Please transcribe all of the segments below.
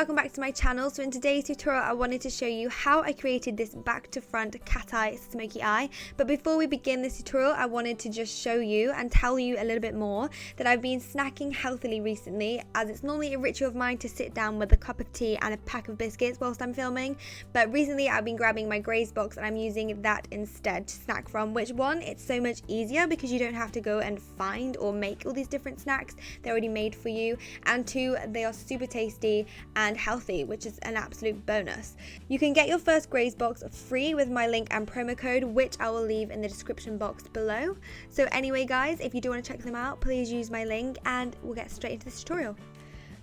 welcome back to my channel. So in today's tutorial I wanted to show you how I created this back to front cat eye smoky eye. But before we begin this tutorial, I wanted to just show you and tell you a little bit more that I've been snacking healthily recently, as it's normally a ritual of mine to sit down with a cup of tea and a pack of biscuits whilst I'm filming. But recently I've been grabbing my Graze box and I'm using that instead to snack from, which one, it's so much easier because you don't have to go and find or make all these different snacks. They're already made for you, and two, they are super tasty and healthy, which is an absolute bonus. You can get your first Graze box free with my link and promo code, which I will leave in the description box below. So anyway guys, if you do want to check them out, please use my link and we'll get straight into this tutorial.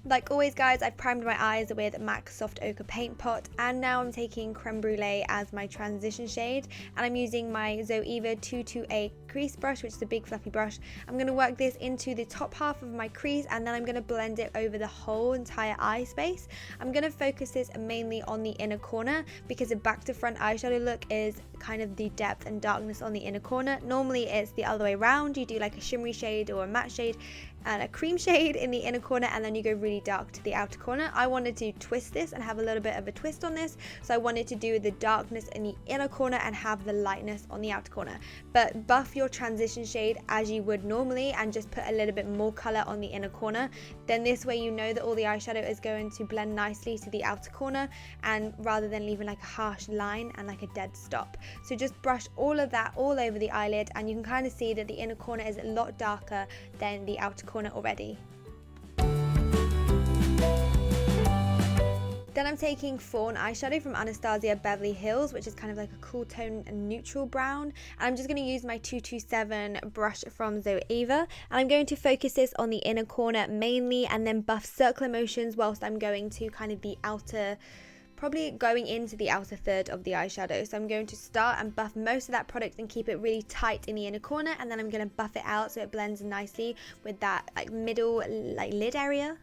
Like always guys, I've primed my eyes with MAC Soft Ochre Paint Pot, and now I'm taking Creme Brulee as my transition shade, and I'm using my Zoeva 228 crease brush, which is a big fluffy brush. I'm going to work this into the top half of my crease, and then I'm going to blend it over the whole entire eye space. I'm going to focus this mainly on the inner corner because a back to front eyeshadow look is kind of the depth and darkness on the inner corner. Normally it's the other way around. You do like a shimmery shade or a matte shade and a cream shade in the inner corner, and then you go really dark to the outer corner. I wanted to twist this and have a little bit of a twist on this, so I wanted to do the darkness in the inner corner and have the lightness on the outer corner. But buff your transition shade as you would normally and just put a little bit more color on the inner corner. Then this way you know that all the eyeshadow is going to blend nicely to the outer corner, and rather than leaving like a harsh line and like a dead stop. So just brush all of that all over the eyelid, and you can kind of see that the inner corner is a lot darker than the outer corner already. Then I'm taking Fawn eyeshadow from Anastasia Beverly Hills, which is kind of like a cool tone and neutral brown. And I'm just going to use my 227 brush from Zoeva, and I'm going to focus this on the inner corner mainly, and then buff circular motions whilst I'm going to kind of the outer, probably going into the outer third of the eyeshadow. So I'm going to start and buff most of that product and keep it really tight in the inner corner, and then I'm going to buff it out so it blends nicely with that like middle like lid area.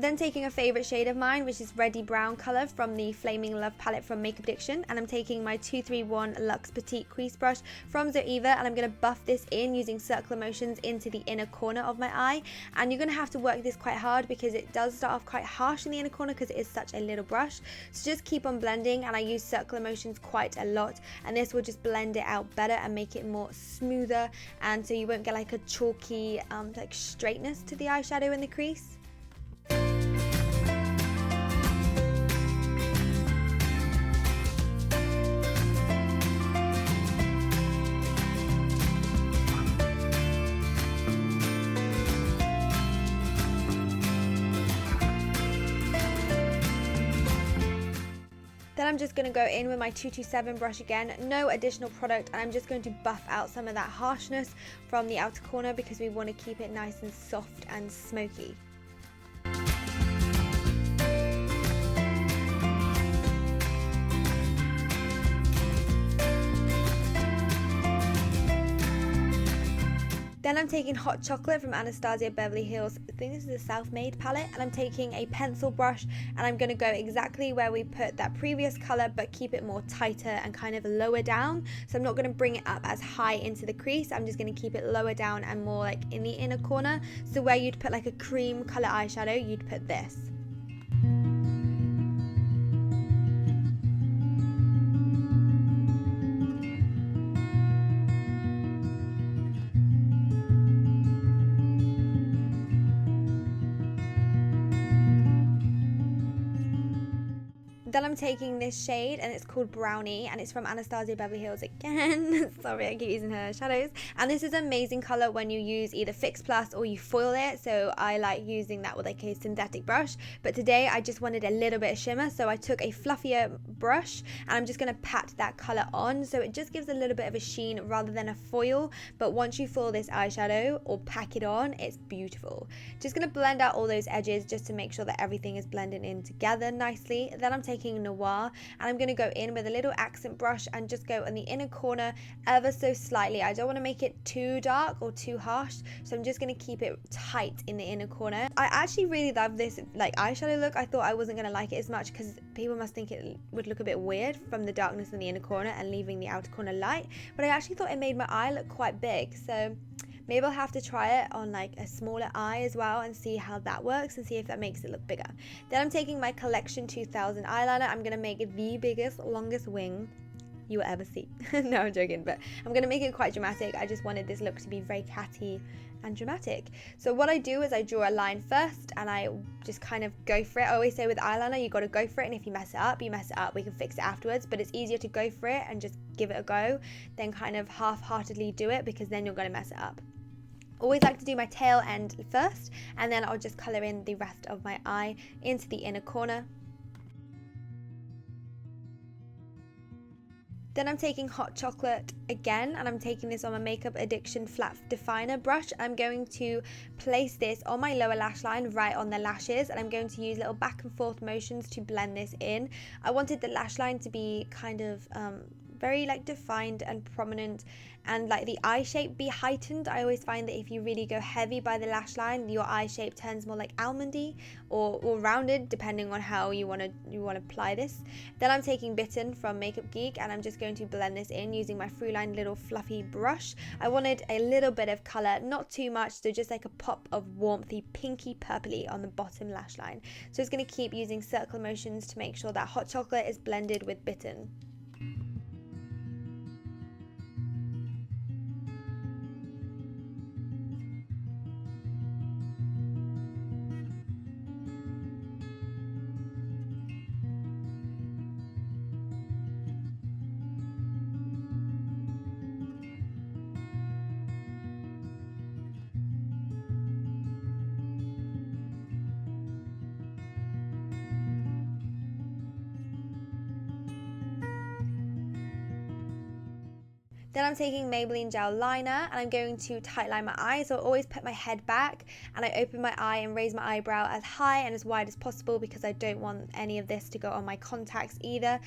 Then taking a favourite shade of mine, which is reddy brown colour from the Flaming Love palette from Makeup Addiction, and I'm taking my 231 Luxe Petite crease brush from Zoeva, and I'm going to buff this in using circular motions into the inner corner of my eye. And you're going to have to work this quite hard because it does start off quite harsh in the inner corner because it is such a little brush. So just keep on blending, and I use circular motions quite a lot, and this will just blend it out better and make it more smoother, and so you won't get like a chalky like straightness to the eyeshadow in the crease. Then I'm just going to go in with my 227 brush again, no additional product, and I'm just going to buff out some of that harshness from the outer corner because we want to keep it nice and soft and smoky. Then I'm taking Hot Chocolate from Anastasia Beverly Hills. I think this is a self-made palette, and I'm taking a pencil brush, and I'm going to go exactly where we put that previous colour but keep it more tighter and kind of lower down. So I'm not going to bring it up as high into the crease, I'm just going to keep it lower down and more like in the inner corner. So where you'd put like a cream colour eyeshadow, you'd put this. Then I'm taking this shade, and it's called Brownie, and it's from Anastasia Beverly Hills again. Sorry, I keep using her shadows. And this is an amazing color when you use either Fix Plus or you foil it. So I like using that with like a synthetic brush. But today I just wanted a little bit of shimmer, so I took a fluffier brush, and I'm just going to pat that color on. So it just gives a little bit of a sheen rather than a foil. But once you foil this eyeshadow or pack it on, it's beautiful. Just going to blend out all those edges just to make sure that everything is blending in together nicely. Then I'm taking Pinking Noir, and I'm going to go in with a little accent brush and just go on the inner corner ever so slightly. I don't want to make it too dark or too harsh, so I'm just going to keep it tight in the inner corner. I actually really love this like eyeshadow look. I thought I wasn't going to like it as much because people must think it would look a bit weird from the darkness in the inner corner and leaving the outer corner light, but I actually thought it made my eye look quite big, so maybe I'll have to try it on like a smaller eye as well and see how that works and see if that makes it look bigger. Then I'm taking my Collection 2000 eyeliner. I'm going to make it the biggest, longest wing you will ever see. No, I'm joking, but I'm going to make it quite dramatic. I just wanted this look to be very catty and dramatic. So what I do is I draw a line first and I just kind of go for it. I always say with eyeliner, you got to go for it, and if you mess it up, you mess it up. We can fix it afterwards, but it's easier to go for it and just give it a go than kind of half-heartedly do it, because then you're going to mess it up. Always like to do my tail end first, and then I'll just colour in the rest of my eye into the inner corner. Then I'm taking Hot Chocolate again, and I'm taking this on my Makeup Addiction Flat Definer brush. I'm going to place this on my lower lash line, right on the lashes, and I'm going to use little back and forth motions to blend this in. I wanted the lash line to be kind of very like defined and prominent, and like the eye shape be heightened. I always find that if you really go heavy by the lash line, your eye shape turns more like almondy or rounded, depending on how you want to apply this. Then I'm taking Bitten from Makeup Geek, and I'm just going to blend this in using my Fruline little fluffy brush. I wanted a little bit of color, not too much, so just like a pop of warmthy pinky purpley on the bottom lash line. So it's going to keep using circle motions to make sure that Hot Chocolate is blended with Bitten. Then I'm taking Maybelline Gel Liner, and I'm going to tightline my eye. So I always put my head back and I open my eye and raise my eyebrow as high and as wide as possible, because I don't want any of this to go on my contacts either.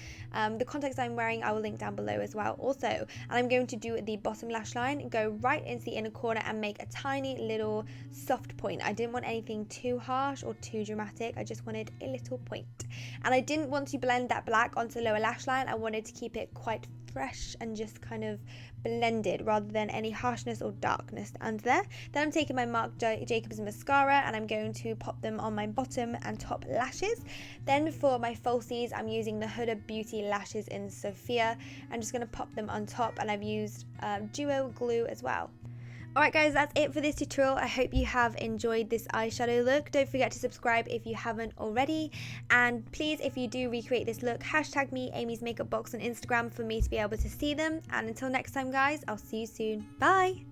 The contacts I'm wearing I will link down below as well also. And I'm going to do the bottom lash line, go right into the inner corner and make a tiny little soft point. I didn't want anything too harsh or too dramatic. I just wanted a little point. And I didn't want to blend that black onto the lower lash line. I wanted to keep it quite fresh and just kind of blended rather than any harshness or darkness under there. Then I'm taking my Marc Jacobs mascara, and I'm going to pop them on my bottom and top lashes. Then for my falsies, I'm using the Huda Beauty lashes in Sophia. I'm just going to pop them on top, and I've used duo glue as well. Alright guys, that's it for this tutorial. I hope you have enjoyed this eyeshadow look. Don't forget to subscribe if you haven't already. And please, if you do recreate this look, hashtag me, AmysMakeupBox on Instagram, for me to be able to see them. And until next time guys, I'll see you soon. Bye!